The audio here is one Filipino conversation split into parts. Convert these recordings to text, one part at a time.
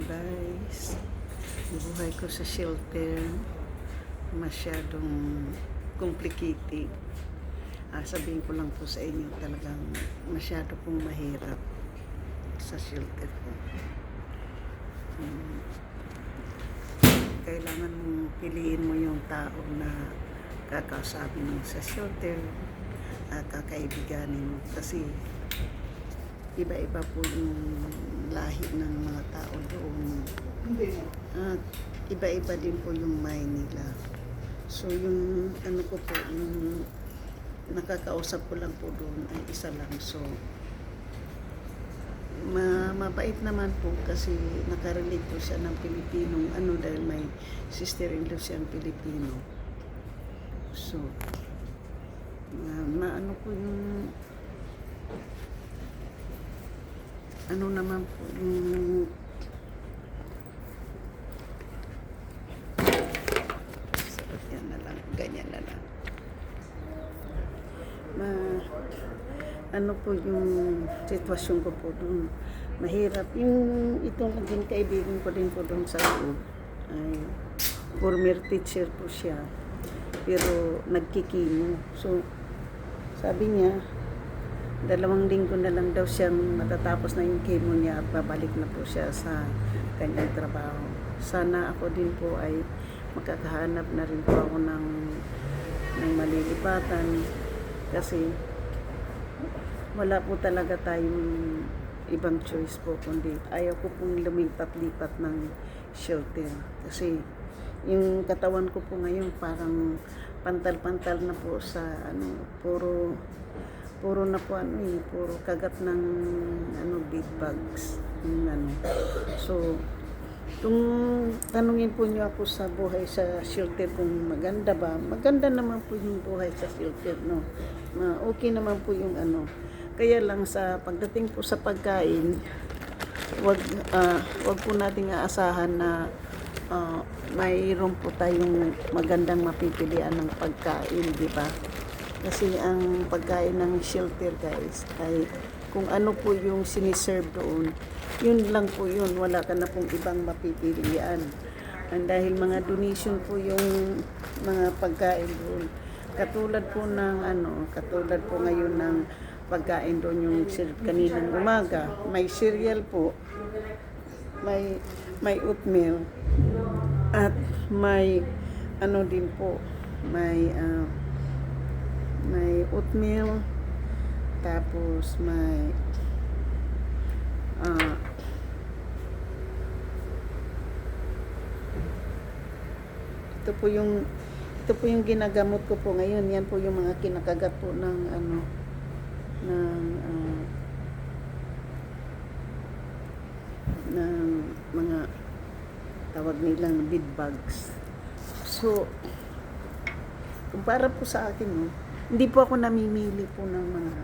Guys, buhay ko sa shelter masyadong complicated. Sabihin ko lang po sa inyo, talagang masyado pong mahirap sa shelter ko. Kailangan mong piliin mo yung tao na kakausapin mo sa shelter, kakaibiganin mo, kasi iba-iba po yung lahi ng mga tao doon. At iba-iba din po yung mind nila. So yung ano ko po, yung nakakausap ko lang po doon ay isa lang. So mabait naman po kasi nakarelate po siya ng Pilipinong dahil may sister-in-law siyang Pilipino. So maano po yung naman po yung yan na lang, ganyan na lang. Po yung sitwasyon ko po doon, mahirap. Yung itong naging kaibigan ko din po doon sa loob ay former teacher po siya, pero nagkikimo. So sabi niya 2 linggo na lang daw siyang matatapos na yung chemo niya at babalik na po siya sa kanyang trabaho. Sana ako din po ay makakahanap na rin po ako ng malilipatan, kasi wala po talaga tayong ibang choice po, kundi ayaw ko pong lumipat-lipat ng shelter, kasi yung katawan ko po ngayon parang pantal-pantal na po sa puro na po puro kagat ng bed bugs So kung tanungin po niyo ako sa buhay sa shelter kung maganda ba, maganda naman po yung buhay sa shelter, no. Okay naman po yung kaya lang sa pagdating po sa pagkain, wag po nating aasahan na mayroon po tayong magandang mapipilian ng pagkain, di ba? Kasi ang pagkain ng shelter, guys, ay kung ano po yung siniserve doon, yun lang po yun. Wala ka na pong ibang mapipilian. Dahil mga donation po yung mga pagkain doon. Katulad po ngayon ng pagkain doon yung kaninang umaga. May cereal po, may oatmeal, at may din po, may oatmeal, tapos may ito po yung ginagamot ko po ngayon. Yan po yung mga kinakagat po ng mga tawag nilang bed bugs. So kumpara po sa akin, hindi po ako namimili po ng mga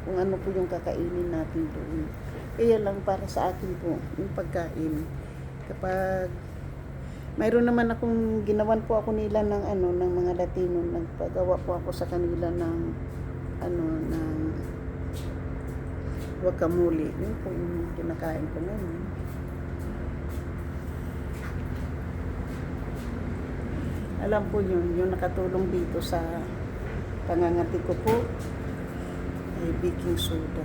kung ano po yung kakainin natin doon. Kaya lang para sa akin po yung pagkain, kapag mayroon naman akong ginawan po ako nila ng ng mga Latino, nagpagawa po ako sa kanila ng ng guacamole. Yun po yung kinakain ko ngayon. Alam po yun, yung nakatulong dito sa pangangati ko po ay baking soda.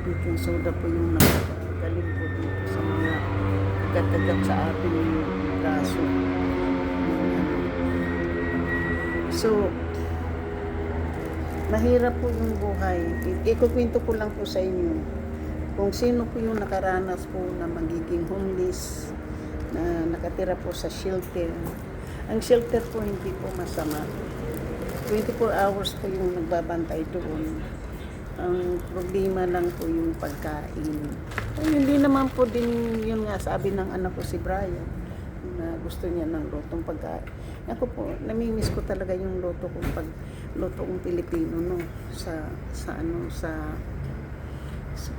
Baking soda po yung nakagaling po dito sa mga kagat sa ating braso. So mahirap po yung buhay. Ikukwento ko lang po sa inyo kung sino po yung nakaranas po na magiging homeless, na nakatira po sa shelter. Ang shelter po hindi po masama. 24 hours po yung nagbabantay doon. Ang problema lang po yung pagkain. Hindi naman po din yun nga sabi ng anak ko si Brian na gusto niya ng lutong pagkain. Ako po, namimiss ko talaga yung luto kong Pilipino, no, sa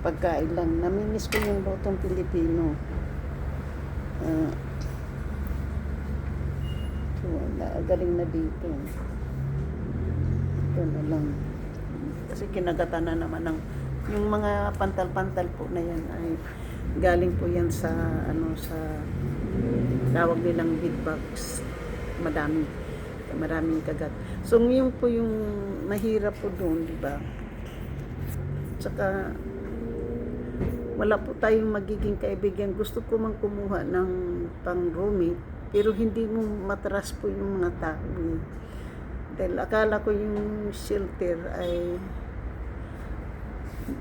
pagkain lang. Namimiss ko yung lutong Pilipino. So, galing na dito. Ito na lang. Kasi kinagatan na naman ng Yung mga pantal-pantal po na yan ay galing po yan sa sa tawag nilang bedbugs. Maraming kagat. So yun po yung mahirap po doon, di ba? Saka wala po tayong magiging kaibigan. Gusto ko mang kumuha ng pang-roommate, pero hindi mo matras po yung mga tao. Dahil akala ko yung shelter ay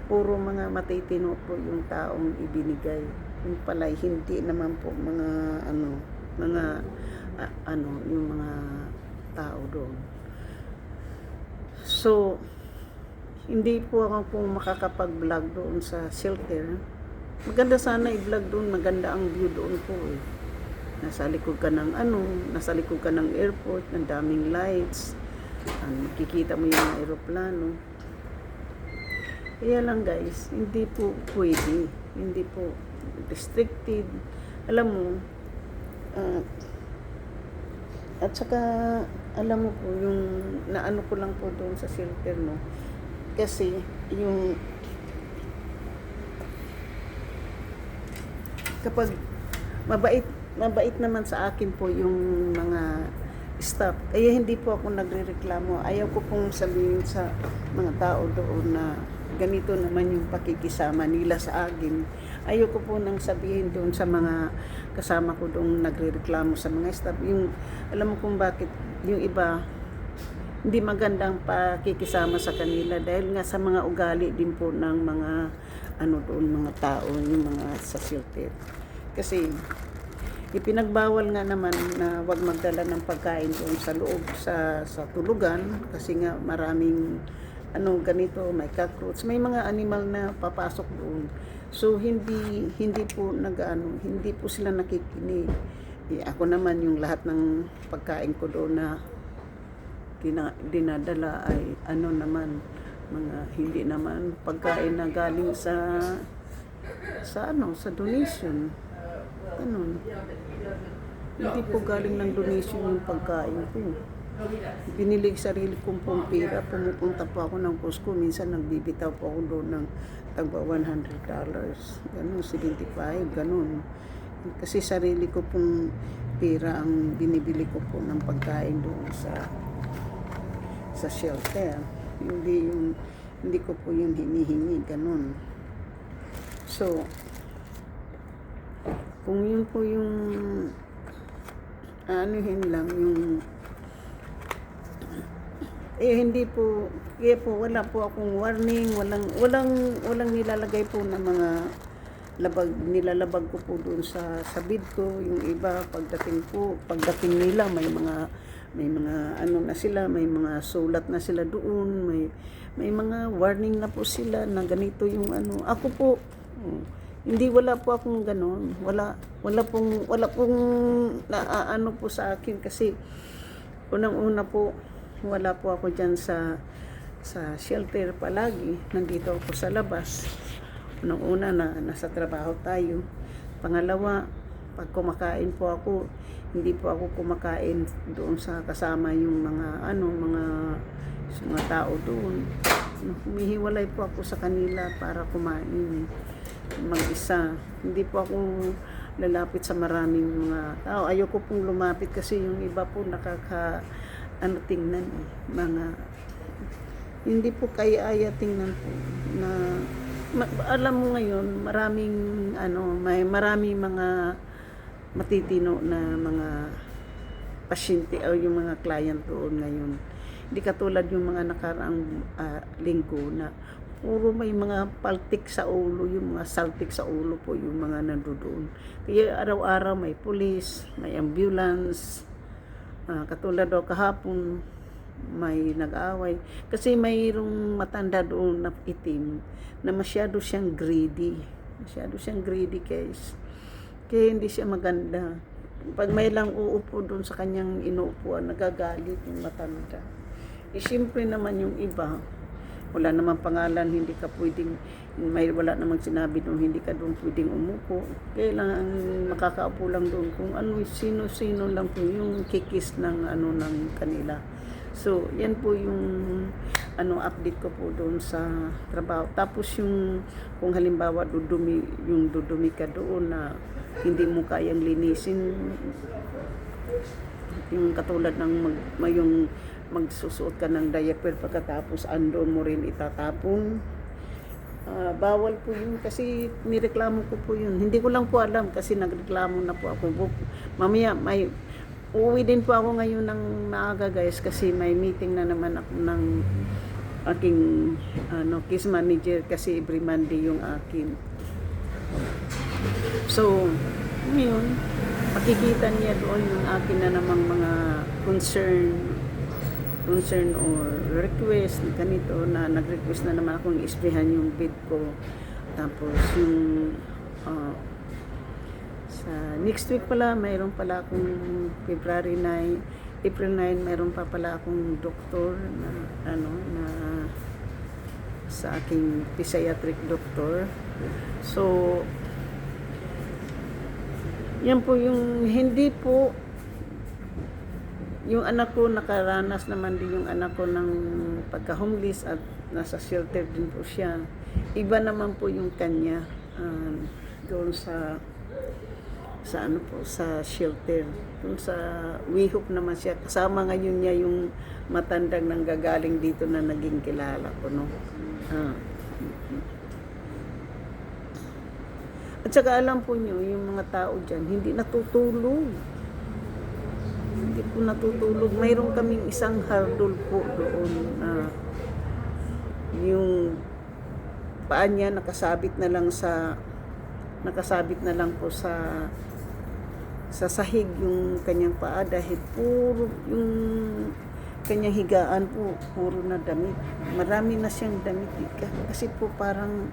puro mga matitino po yung taong ibinigay. Yung pala hindi naman po mga yung mga tao doon. So hindi po ako kung makakapag-vlog doon sa shelter. Maganda sana i-vlog doon, maganda ang view doon po eh. Nasa likod ka ng airport, ng daming lights, makikita mo yung aeroplano. Kaya lang guys, hindi po pwede, hindi po restricted. Alam mo, at saka alam mo po yung naano ko lang po doon sa shelter, no, kasi yung kapag mabait naman sa akin po yung mga staff, kaya hindi po ako nagrereklamo. Ayaw ko pong sabihin sa mga tao doon na ganito naman yung pakikisama nila sa akin. Ayaw ko po nang sabihin doon sa mga kasama ko doon nagrereklamo sa mga staff. Yung alam mo kung bakit yung iba hindi magandang pakikisama sa kanila dahil nga sa mga ugali din po ng mga doon mga tao, yung mga sa shelter. Kasi ipinagbawal nga naman na wag magdala ng pagkain doon sa loob sa tulugan kasi nga maraming ganito, may cockroach, may mga animal na papasok doon. So hindi po hindi po sila nakikinig. Ako naman yung lahat ng pagkain ko doon na dinadala ay naman mga hindi naman pagkain na galing sa donation. Ganun. Hindi po galing ng donation yung pagkain ko. Binili sarili kong pong pera, pumupunta po ako ng Costco, minsan nagbibitaw po ako doon ng tagba $100, ganun, 75, ganun. Kasi sarili ko pong pera ang binibili ko po ng pagkain doon sa shelter. Hindi ko po yung hinihingi, ganun. So kung yun po yung lang yung hindi po, wala po akong warning, walang nilalagay po na mga nilalabag ko po doon sa bid ko. Yung iba pagdating nila may mga na sila, may mga sulat na sila doon, may mga warning na po sila na ganito yung ako po hindi, wala po akong ganon, wala pong po sa akin kasi unang-una po wala po ako dyan sa shelter palagi, nandito ako sa labas. Unang-una na nasa trabaho tayo. Pangalawa, pag kumakain po ako, hindi po ako kumakain doon sa kasama yung mga mga tao doon. Humihiwalay po ako sa kanila para kumain mag-isa. Hindi po ako lalapit sa maraming mga tao. Ayoko pong lumapit kasi yung iba po tingnan mga hindi po kaya tingnan po na alam mo ngayon maraming mga matitino na mga pasyente o yung mga client doon ngayon. Hindi katulad yung mga nakaraang linggo na puro may mga paltik sa ulo, yung mga saltik sa ulo po yung mga nandoon. Kaya araw-araw may pulis, may ambulance. Katulad daw kahapon may nag-away kasi mayroong matanda doon na itim na masyado siyang greedy guys, kaya hindi siya maganda. Pag may lang uupo doon sa kanyang inuupuan, nagagalit yung matanda. Siyempre naman yung iba wala namang pangalan, hindi ka pwedeng wala namang sinabi doon hindi ka doon pwedeng umupo. Kailangan makakaupo lang doon kung sino-sino lang po yung kikis ng ng kanila. So yan po yung update ko po doon sa trabaho. Tapos yung kung halimbawa dudumi ka doon na hindi mo kayang linisin, yung katulad ng yung magsusuot ka ng diaper pagkatapos andon mo rin itatapon. Bawal po yun kasi nireklamo ko po yun. Hindi ko lang po alam kasi nagreklamo na po ako. Mamaya uuwi din po ako ngayon ng maaga guys kasi may meeting na naman ako ng aking case manager kasi every Monday yung akin. So, ngayon, makikita niya doon yung akin na namang mga concern or request ganito na nag-request na naman akong isprehan yung bid ko. Tapos yung sa next week pala mayroon pala akong April 9 mayroon pa pala akong doktor na na sa aking physiatric doctor. So yan po yung hindi po yung anak ko nakaranas naman din yung anak ko ng pagka-homeless at nasa shelter din po siya. Iba naman po yung kanya doon sa shelter. Doon sa WeHope naman siya. Kasama ngayon niya yung matandang nanggagaling dito na naging kilala ko, no. At saka alam po niyo, yung mga tao dyan, hindi natutulog. Hindi po natutulog. Mayroon kaming isang hardol po doon na yung paa niya nakasabit na lang po sa sahig yung kanyang paa dahil puro yung kanyang higaan po puro na damit. Marami na siyang damit kasi po parang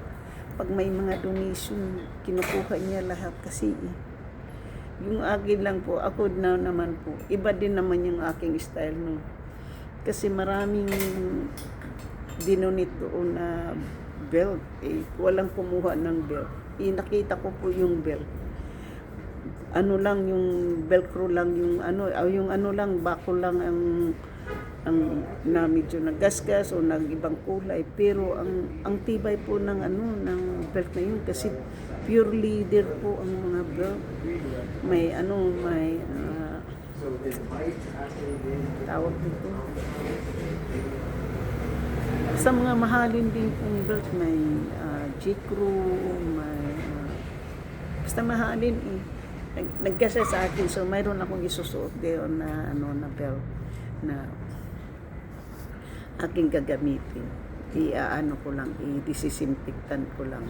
pag may mga donation kinukuha niya lahat kasi yung akin lang po, ako na naman po, iba din naman yung aking style, no. Kasi maraming dinonate doon na belt, walang kumuha ng belt. Nakita ko po yung belt. Yung velcro lang, bakol lang ang na medyo naggasgas o nag-ibang kulay. Pero ang tibay po ng belt na yun kasi pure leather po ang mga belt. May tawag dito. Sa mga mahalin din pong belt, may J.Crew, may basta mahalin nagkasa sa akin, so mayroon akong isusuot doon na na belt na aking gagamitin. Ko lang, i-disinfectant ko lang.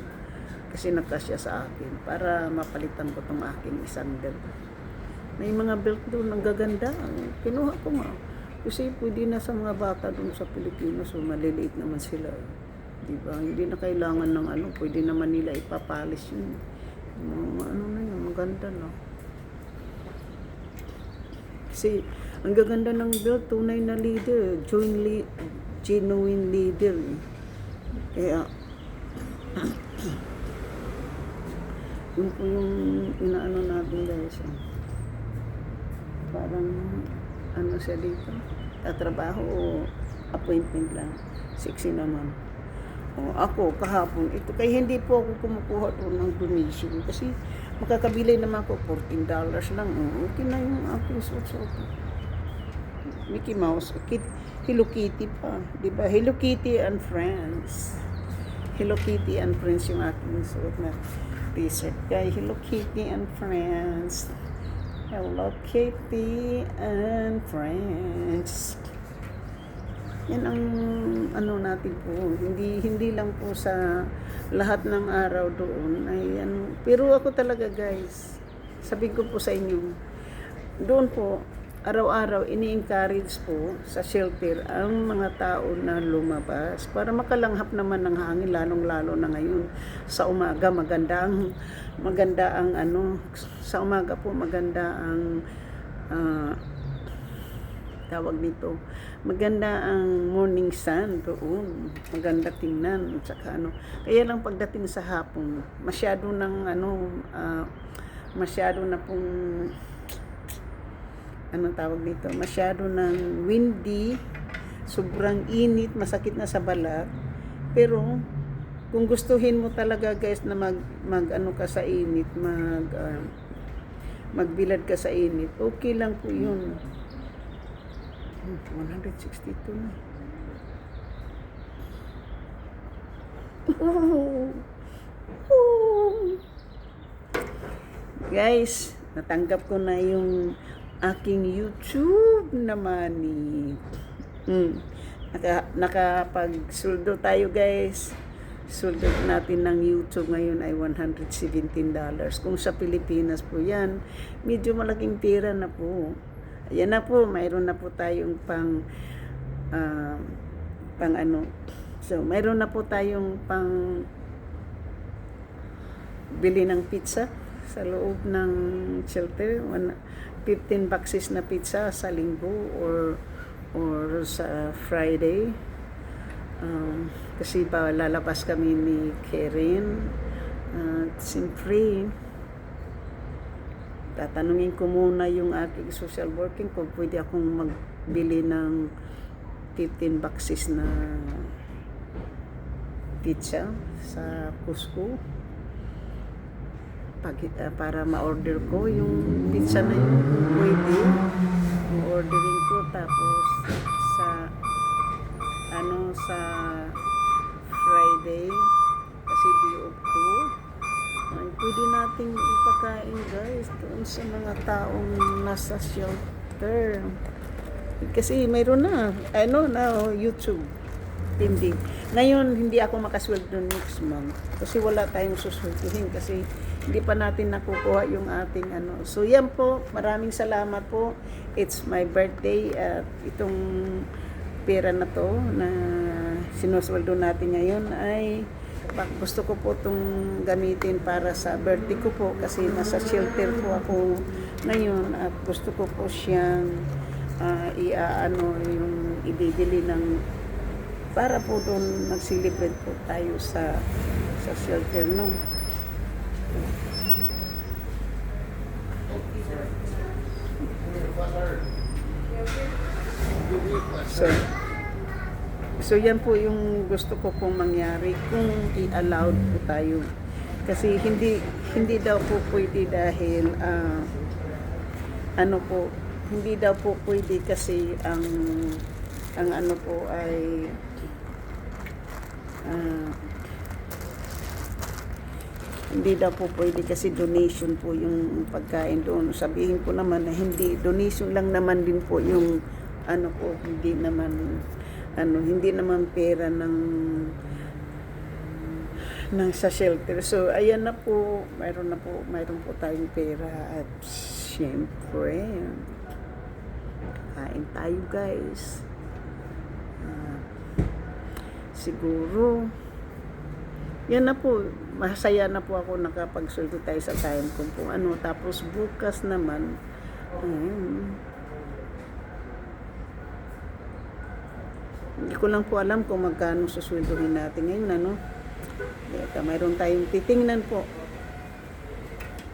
Kasi nagkasya sa akin para mapalitan ko tong aking isang belt. May mga belt doon ang gaganda. Kinuha ko nga. Kasi pwede na sa mga bata doon sa Pilipinas, so maliliit naman sila. Diba? Hindi na kailangan ng pwede naman nila ipapalis yun. Na yun, maganda na. Kasi ang gaganda ng belt, tunay na leader, genuine leader. Kaya yun po yung inaano natin guys. Parang siya dito, tatrabaho o appointment lang. Sexy naman. Ako kahapon ito, kaya hindi po ako kumukuha doon ng donation kasi makakabili naman ako $14 lang. Okay na yung aking suot. Mickey Mouse, Hello Kitty pa, di ba? Hello Kitty and Friends. Hello Kitty and Friends yung aking suot na t-shirt. Kaya Hello Kitty and Friends. Hello Kitty and Friends. Yan ang natin po. Hindi lang po sa lahat ng araw doon ay pero ako talaga guys, sabihin ko po sa inyo, doon po araw-araw ini-encourage po sa shelter ang mga tao na lumabas para makalanghap naman ng hangin, lalong-lalo na ngayon sa umaga. Maganda ang sa umaga po maganda ang tawag nito, maganda ang morning sun doon, maganda tingnan, saka kaya lang pagdating sa hapon masyado na pong tawag nito, masyado ng windy, sobrang init, masakit na sa balat. Pero kung gustuhin mo talaga guys na mag ano ka sa init, magbilad ka sa init, okay lang po yun. 162 na. Guys, natanggap ko na yung aking YouTube na money. Nakapag-suldo tayo guys. Suldo natin ng YouTube ngayon ay $117. Kung sa Pilipinas po yan, medyo malaking pera na po. Ayan na po, mayroon na po tayong pang ano. So, mayroon na po tayong pang bili ng pizza sa loob ng shelter. 15 boxes na pizza sa linggo or sa Friday. Kasi pa lalabas kami ni Karen. Siyempre, tatanungin ko muna yung aking social working kung pwede akong magbili ng 15 boxes na pizza sa Costco para ma-order ko yung pizza na yun. Pwede ordering ko, tapos sa Friday kasi day off ko, ay pwede nating ipakain guys doon sa mga taong nasa shelter. Kasi mayroon na YouTube. Hindi. Ngayon, hindi ako makasweldo next month. Kasi wala tayong susweldohin. Kasi hindi pa natin nakukuha yung ating ano. So, yan po. Maraming salamat po. It's my birthday. At itong pera na to na sinusweldo natin ngayon ay gusto ko po itong gamitin para sa birthday ko po. Kasi nasa shelter po ako ngayon. At gusto ko po siyang yung ibibili ng para po doon mag-celebrate po tayo sa shelter, no? So yan po yung gusto ko pong mangyari kung i-allowed po tayo. Kasi hindi daw po pwede dahil hindi daw po pwede kasi ang ano po ay hindi daw po pwede kasi donation po yung pagkain doon. Sabihin ko naman na hindi, donation lang naman din po yung ano po, hindi naman pera ng sa shelter. So ayan na po, mayroon po tayong pera. At syempre kain tayo guys. Siguro yan na po, masaya na po ako nakapagsulto tayo sa time kung ano. Tapos bukas naman hindi ko lang po alam kung magkano susweldohin natin ngayon, ano. Mayroon tayong titingnan po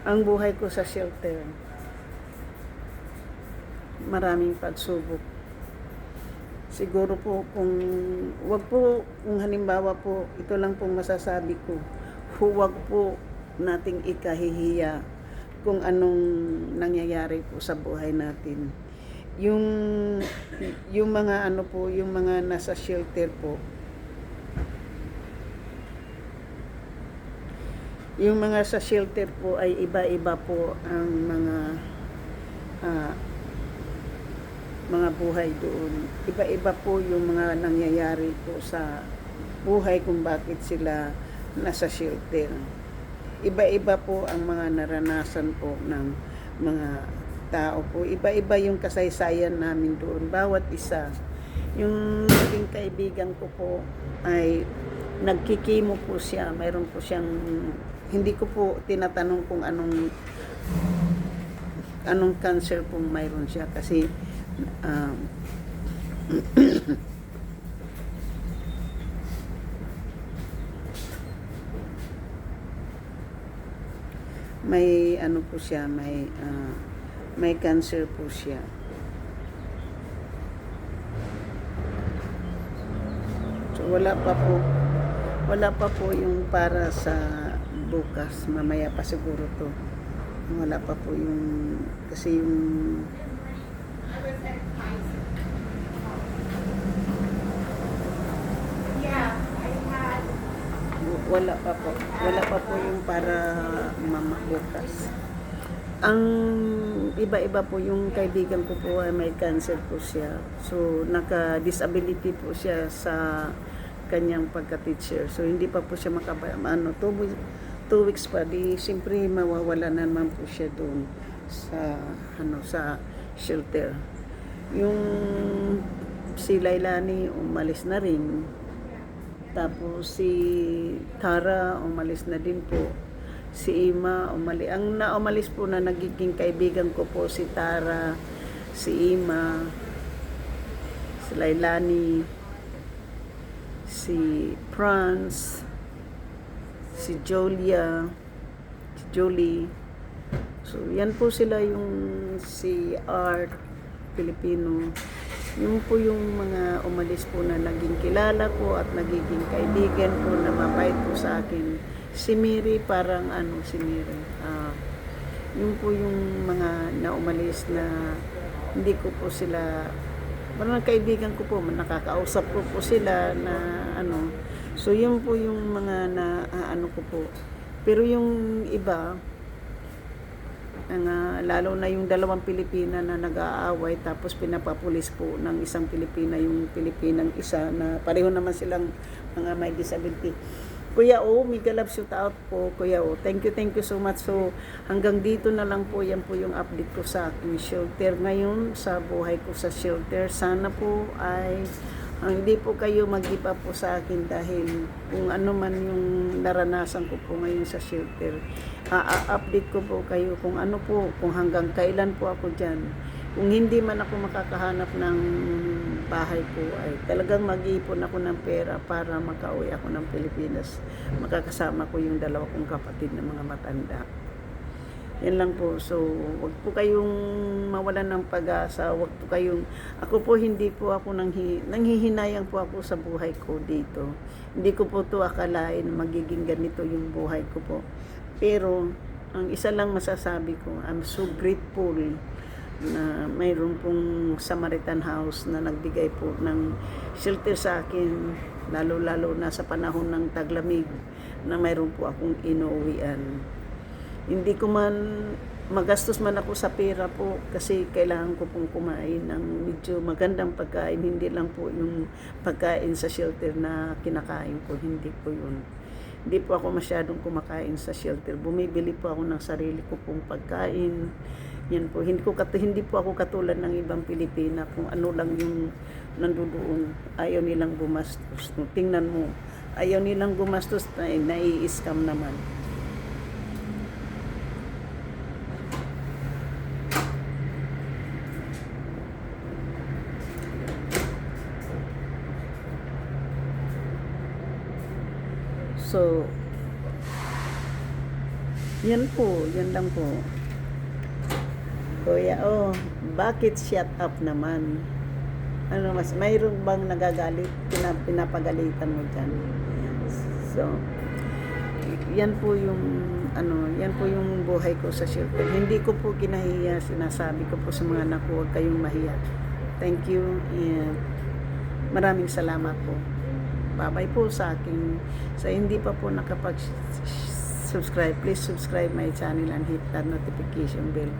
ang buhay ko sa shelter. Maraming pagsubok. Siguro po kung halimbawa po, ito lang pong masasabi ko, huwag po nating ikahihiya kung anong nangyayari po sa buhay natin. Yung mga yung mga nasa shelter po, yung mga sa shelter po ay iba-iba po ang mga buhay doon. Iba-iba po yung mga nangyayari po sa buhay kung bakit sila nasa shelter. Iba-iba po ang mga naranasan po ng mga tao po. Iba-iba yung kasaysayan namin doon. Bawat isa. Yung naging kaibigan ko po ay nagkikimo po siya. Mayroon po siyang, hindi ko po tinatanong kung anong cancer pong mayroon siya kasi may po siya, may cancer po siya. Wala pa po. Wala pa po yung para sa bukas. Mamaya pa siguro to. Wala pa po yung, kasi yung wala pa po. Wala pa po yung para bukas. Ang iba-iba po yung kaibigan ko po ay may cancer po siya. So, naka-disability po siya sa kanyang pagka-teacher. So, hindi pa po siya two weeks pa. Di, siyempre, mawawala na naman po siya doon sa shelter. Yung si Lailani umalis na rin. Tapos si Tara umalis na din po. Si Ima umalis. Ang naumalis po na nagiging kaibigan ko po si Tara, si Ima, si Lailani, si Franz, si Julia, si Julie. So yan po sila, yung si Art Filipino. Yung po yung mga umalis po na naging kilala ko at nagiging kaibigan ko na mabait po sa akin. Si Miri, parang si Miri. Yung po yung mga naumalis na hindi ko po sila, parang kaibigan ko po, nakakausap ko po sila na So yun po yung mga ko po. Pero yung iba, lalo na yung dalawang Pilipina na nag-aaway tapos pinapapulis po ng isang Pilipina yung Pilipinang isa na pareho naman silang mga may disability. Kuya O, mega love shout out po Kuya O. Thank you so much. So hanggang dito na lang po, yan po yung update ko sa aking shelter ngayon, sa buhay ko sa shelter. Sana po ay hindi po kayo mag-give up po sa akin dahil kung ano man yung naranasan ko po ngayon sa shelter, update ko po kayo kung ano po, kung hanggang kailan po ako dyan. Kung hindi man ako makakahanap ng bahay po, ay talagang mag-iipon ako ng pera para makauwi ako ng Pilipinas. Makakasama ko yung dalawa kong kapatid na mga matanda. Yan lang po. So, wag po kayong mawalan ng pag-asa. Wag po kayong, ako po hindi po ako nanghihinayang po ako sa buhay ko dito. Hindi ko po to akalain magiging ganito yung buhay ko po. Pero, ang isa lang masasabi ko, I'm so grateful na mayroon pong Samaritan House na nagbigay po ng shelter sa akin, lalo-lalo na sa panahon ng taglamig, na mayroon po akong inuuwian. Hindi ko man magastos man ako sa pera po kasi kailangan ko pong kumain ng medyo magandang pagkain, hindi lang po yung pagkain sa shelter na kinakain ko, hindi po yun. Hindi po ako masyadong kumakain sa shelter. Bumibili po ako ng sarili ko pong pagkain. Yan po, hindi po ako katulad ng ibang Pilipina kung ano lang yung nandoon. Ayaw nilang gumastos. Tingnan mo, ayaw nilang gumastos, nai-scam naman. So, yan lang po. Kuya, bakit shut up naman? Mayroon bang nagagalit, pinapagalitan mo dyan? So, yan po yung buhay ko sa shelter. Hindi ko po kinahiya, sinasabi ko po sa mga anak ko, huwag kayong mahiya. Thank you, and maraming salamat po. Bye-bye po sa akin. Sa hindi pa po nakapag-subscribe, please subscribe my channel and hit that notification bell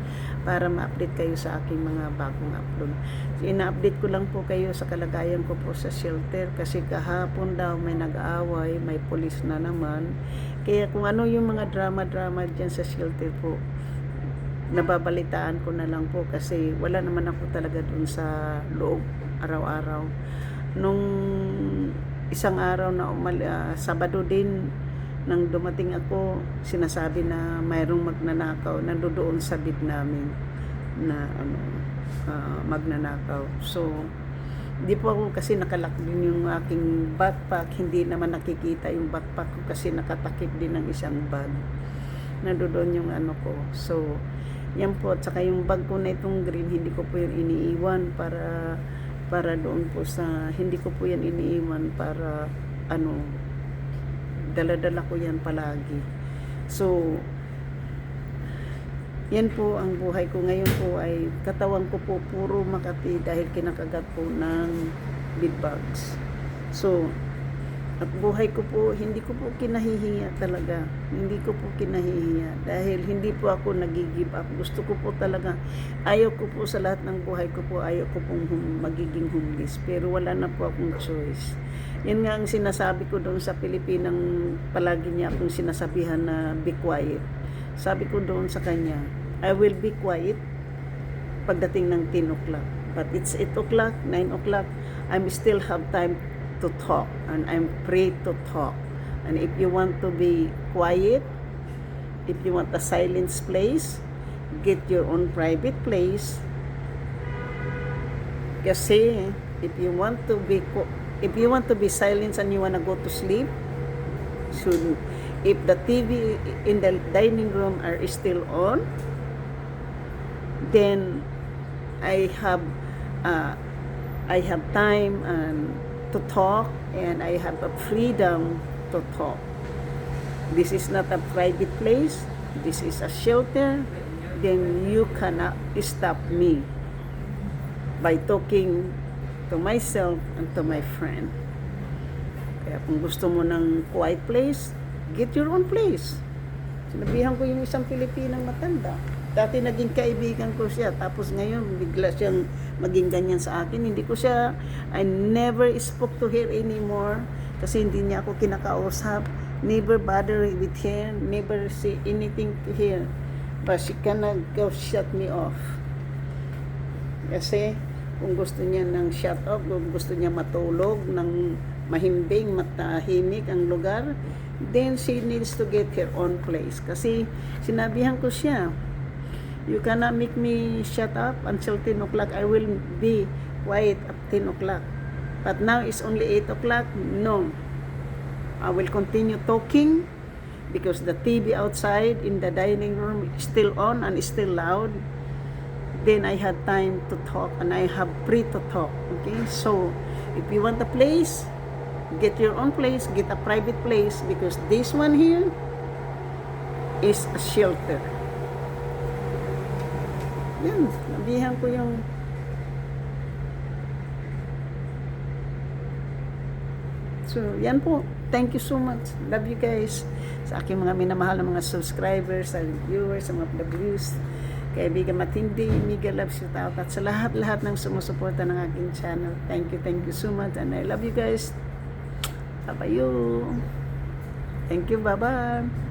para ma-update kayo sa aking mga bagong upload. Ina-update ko lang po kayo sa kalagayan ko po sa shelter kasi kahapon daw may nag-aaway, may pulis na naman. Kaya kung ano yung mga drama-drama dyan sa shelter po, nababalitaan ko na lang po kasi wala naman ako talaga dun sa loob araw-araw. Nung isang araw na Sabado din, nang dumating ako, sinasabi na mayroong magnanakaw nandoon sa bid namin na magnanakaw. So, hindi po ako kasi nakalak din yung aking backpack, hindi naman nakikita yung backpack ko kasi nakatakip din ng isang bag. Nandoon yung ko. So, yan po. At saka yung bag ko na itong green, hindi ko po yung iniiwan para para doon po sa, hindi ko po yan iniiwan para ano, dala-dala ko yan palagi. So, yan po ang buhay ko ngayon po, ay katawan ko po puro Makati dahil kinakagat po ng bedbugs. So, at buhay ko po, hindi ko po kinahihiya talaga. Hindi ko po kinahihiya dahil hindi po ako nag-give up. Gusto ko po talaga, ayaw ko po sa lahat ng buhay ko po, ayaw ko pong magiging homeless. Pero wala na po akong choice. Yan nga ang sinasabi ko doon sa Pilipinang, palagi niya akong sinasabihan na be quiet. Sabi ko doon sa kanya, I will be quiet pagdating ng 10 o'clock. But it's 8 o'clock, 9 o'clock, I still have time to talk, and I'm free to talk. And if you want to be quiet, if you want a silence place, get your own private place. Kasi if you want to be silent and you want to go to sleep, should, if the TV in the dining room are still on, then I have time and to talk, and I have a freedom to talk. This is not a private place, this is a shelter. Then you cannot stop me by talking to myself and to my friend. Kaya kung gusto mo ng quiet place, get your own place. Sinabihan ko yung isang Pilipinang matanda. Dati naging kaibigan ko siya, tapos ngayon bigla siyang maging ganyan sa akin. Hindi ko siya, I never spoke to her anymore kasi hindi niya ako kinakausap. Never bother with her, never say anything to her. But she cannot go shut me off. Kasi kung gusto niya ng shut off, kung gusto niya matulog ng mahimbing, matahimik ang lugar, then she needs to get her own place. Kasi sinabihan ko siya, you cannot make me shut up until 10 o'clock. I will be quiet at 10 o'clock. But now it's only 8 o'clock. No. I will continue talking because the TV outside in the dining room is still on and is still loud. Then I had time to talk and I have free to talk. Okay? So, if you want a place, get your own place, get a private place because this one here is a shelter. Yan, nabihan ko yung so, yan po. Thank you so much. Love you guys. Sa aking mga minamahal na mga subscribers, sa viewers, sa mga views, kaibigan matindi, mega loves you out. At sa lahat-lahat ng sumusuporta ng aking channel. Thank you so much. And I love you guys. Bye-bye. Thank you. Bye-bye.